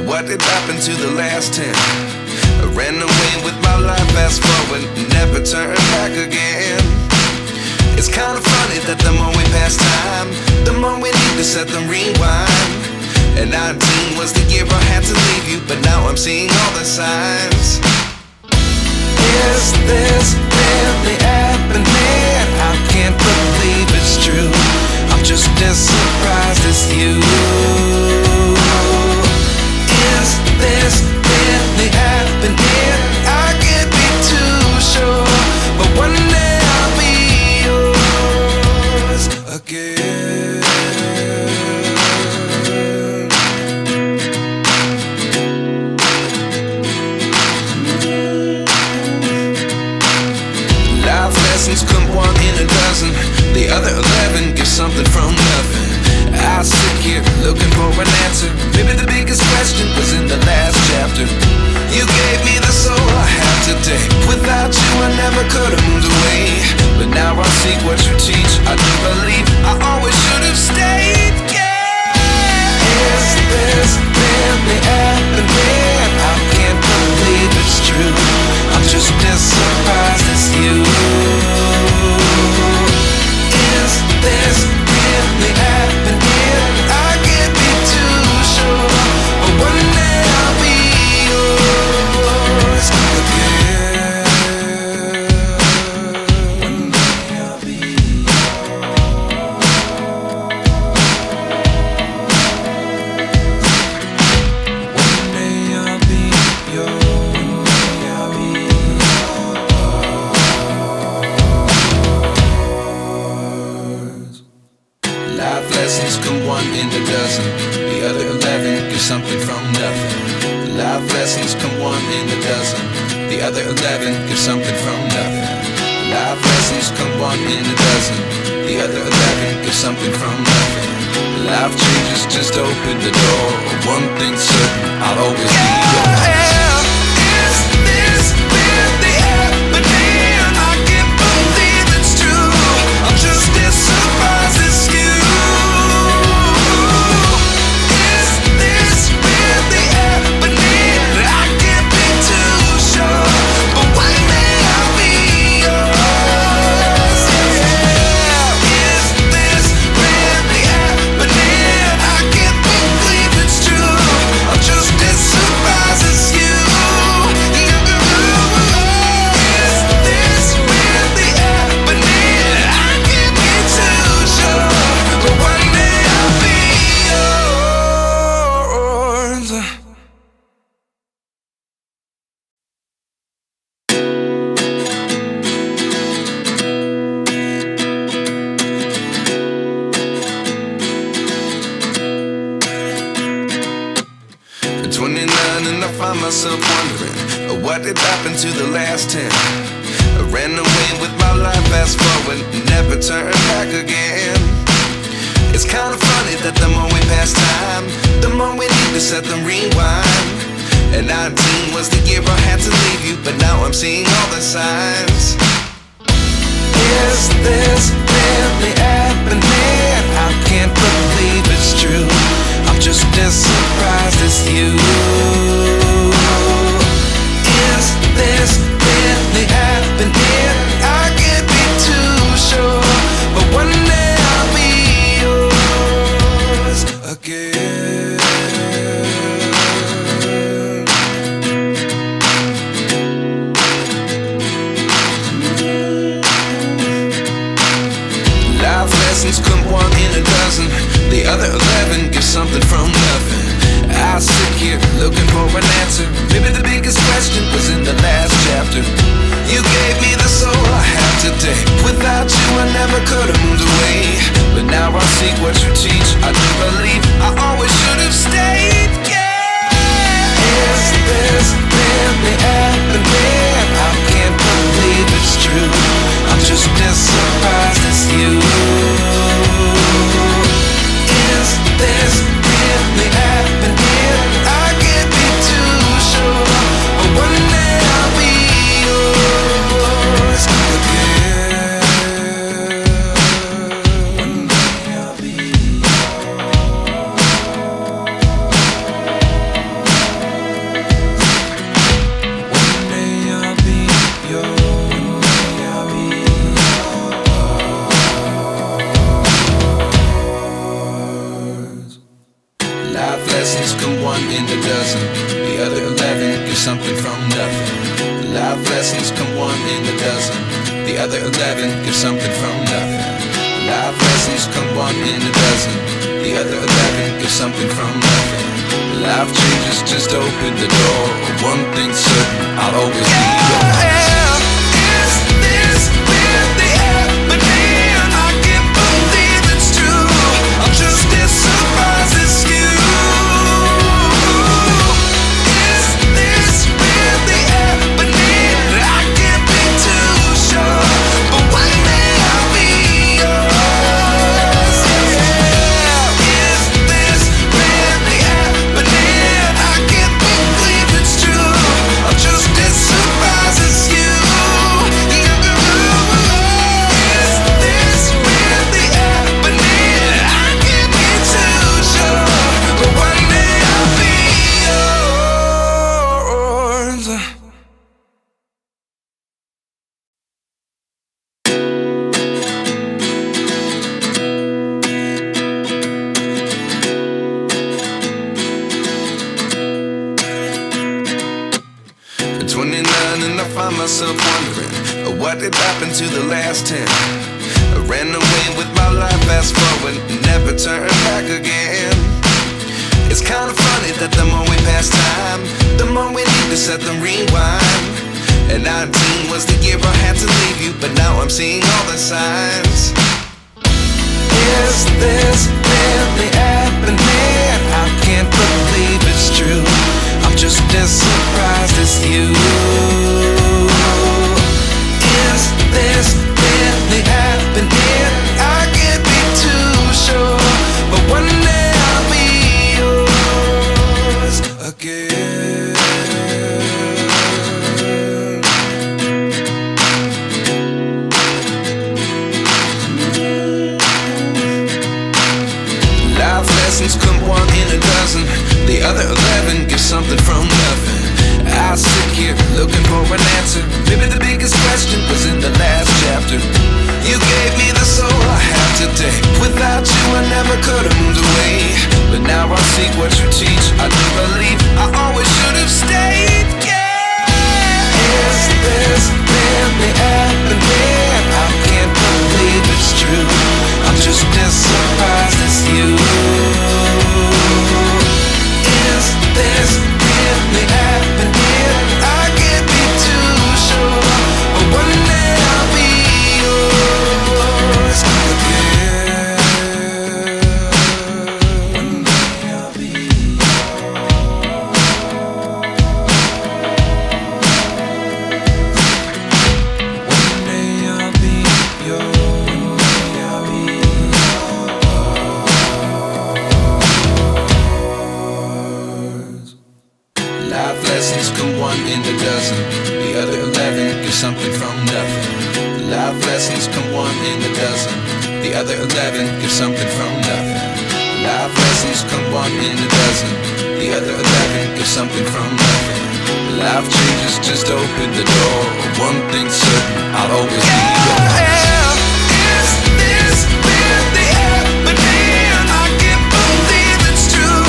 What did happen to the last 10? I ran away with my life, fast forward, never turn back again. It's kinda funny that the more we pass time, the more we need to set the rewind. And 19 was the year I had to leave you, but now I'm seeing all the signs. Is this really happening? I can't believe it's true. I'm just as surprised as you. Is this really happening? I can't be too sure, but one day I'll be yours again. Life lessons come one in a dozen. The other 11 give something from nothing. I sit here looking for an answer. Maybe the biggest question was in the last chapter. You gave me the soul I have today. Without you I never could have moved away. But now I see what you teach. I do believe I always should have stayed. Yeah. Is this really happening? I can't believe it's true. I'm just as surprised as you. Is this really happening? I can't be too sure, but one day I'll be yours again. One day I'll be yours. One day I'll be yours. I'll be yours. Life lessons come one in a dozen. The other 11 give something from nothing. Life lessons come one in a dozen. The other 11 give something from nothing. Life lessons come one in a dozen. The other 11 give something from nothing. Life changes just open the door. One thing's certain, I'll always be yours. Is this really happening? I can't believe it's true. I'm just as surprised as you. Is this really happening? I can't be too sure, but one day I'll be yours. Yeah. Is this really happening? I can't believe it's true. I'm just as surprised as you. Is this really happening? I can't be too sure, but one day I'll be yours. 29 and I find myself wondering, what did happen to the last 10? I ran away with my life, fast forward, never turn back again. It's kinda funny that the more we pass time, the more we need to set the rewind. And 19 was the year I had to leave you, but now I'm seeing all the signs. Is this really happening? I can't believe it's true. I'm just as surprised as you. Is this really happening? I can't be too sure, but one day I'll be yours again. Life lessons come one in a dozen. The other 11 give something from nothing. I sit here a dozen. The other 11 get something from nothing. Life lessons come one in a dozen. The other 11 get something from nothing. Life lessons come one in a dozen. The other 11 get something from nothing. Life changes just open the door. One thing's certain, I'll always be yours. Is this really happening? I can't believe it's true. I'm just as surprised as you. Is this really happening? I can't be too sure, but one day I'll be yours. Yeah. Is this really happening? I can't believe it's true. I'm just as surprised as you. Is this really happening? I can't be too sure, but one day I'll be yours. 29 and I find myself wondering what did happen to the last 10. I ran away with my life, fast forward, never turn back again. It's kind of funny that the more we pass time, the more we need to set them rewind. And 19 was the year I had to leave you, but now I'm seeing all the signs. Is this really happening? I can't believe it's true. I'm just as surprised as you. Is this really happening? I can't be too sure, but one day I'll be yours again. Life lessons come one in a dozen. The other 11 get something from nothing. I sit here looking for an answer. Maybe the biggest question was in the last chapter. You gave me the soul I have today. Without you I never could have moved away. But now I see what you teach. I do believe I always should have stayed. Yeah. Is this really happening? I can't believe it's true. I'm just as surprised as you. Is this really happening? I can't be too sure, but one day I'll be yours again. One day I'll be One day I'll be yours. I'll be yours. Life lessons come one in a dozen. The other 11 get something from nothing. Life lessons come one in a dozen. The other 11 get something from nothing. Life lessons come one in a dozen. The other 11 get something from nothing. Life changes just open the door. One thing's certain, I'll always be yours. Is this really happening? I can't believe it's true.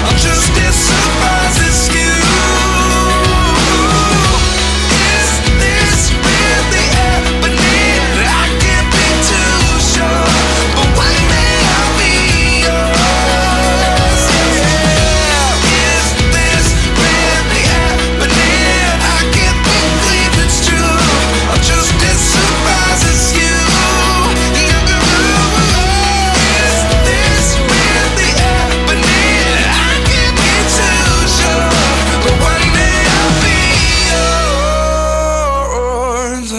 I'm just as surprised as you. Is this really happening? I can't be too sure, but one day I'll be yours. Yeah. Is this really happening? I can't believe it's true. I'm just as surprised as you. Is this really happening? I can't be too sure, but one day I'll be yours.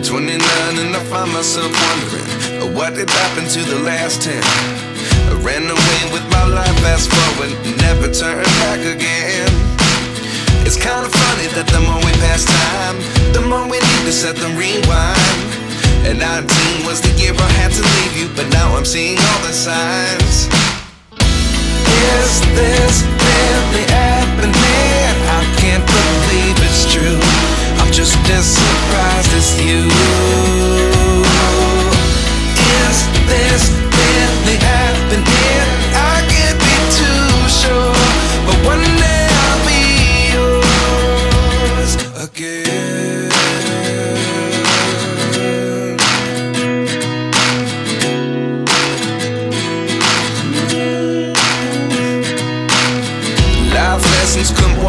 29 and I find myself wondering what did happen to the last 10. I ran away with my life, fast forward, never turn back again. It's kind of funny that the more we pass time, the more we need to set them rewind. And 19 was the year I had to leave you, but now I'm seeing all the signs. Is this really happening?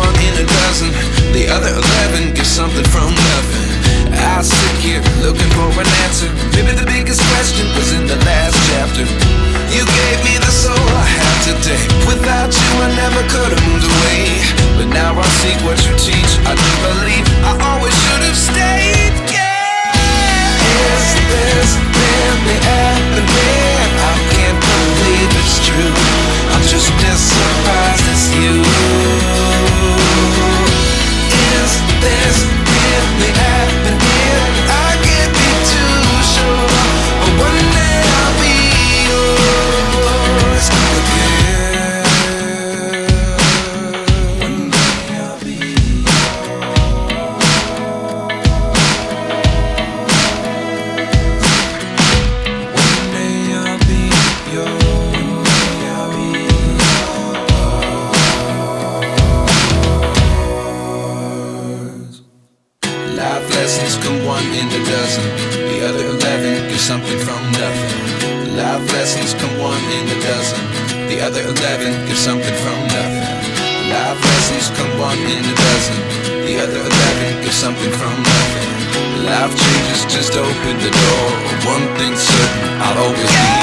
one in a dozen. The other 11 give something from nothing. I sit here looking for an answer. Maybe the biggest question was in the last chapter. You gave me the soul I have today. Without you I never could have moved away. But now I see what you teach. I do believe I always should have stayed. Is this really happening? I can't believe it's true. I'm just as surprised as you. Is this really happening? I can't be too sure, but one day I'll be yours again. One day I'll be Life lessons come one in a dozen. The other 11 give something from nothing. Life lessons come one in a dozen. The other 11 give something from nothing. Life lessons come one in a dozen. The other 11 give something from nothing. Life changes just open the door. One thing's certain, I'll always be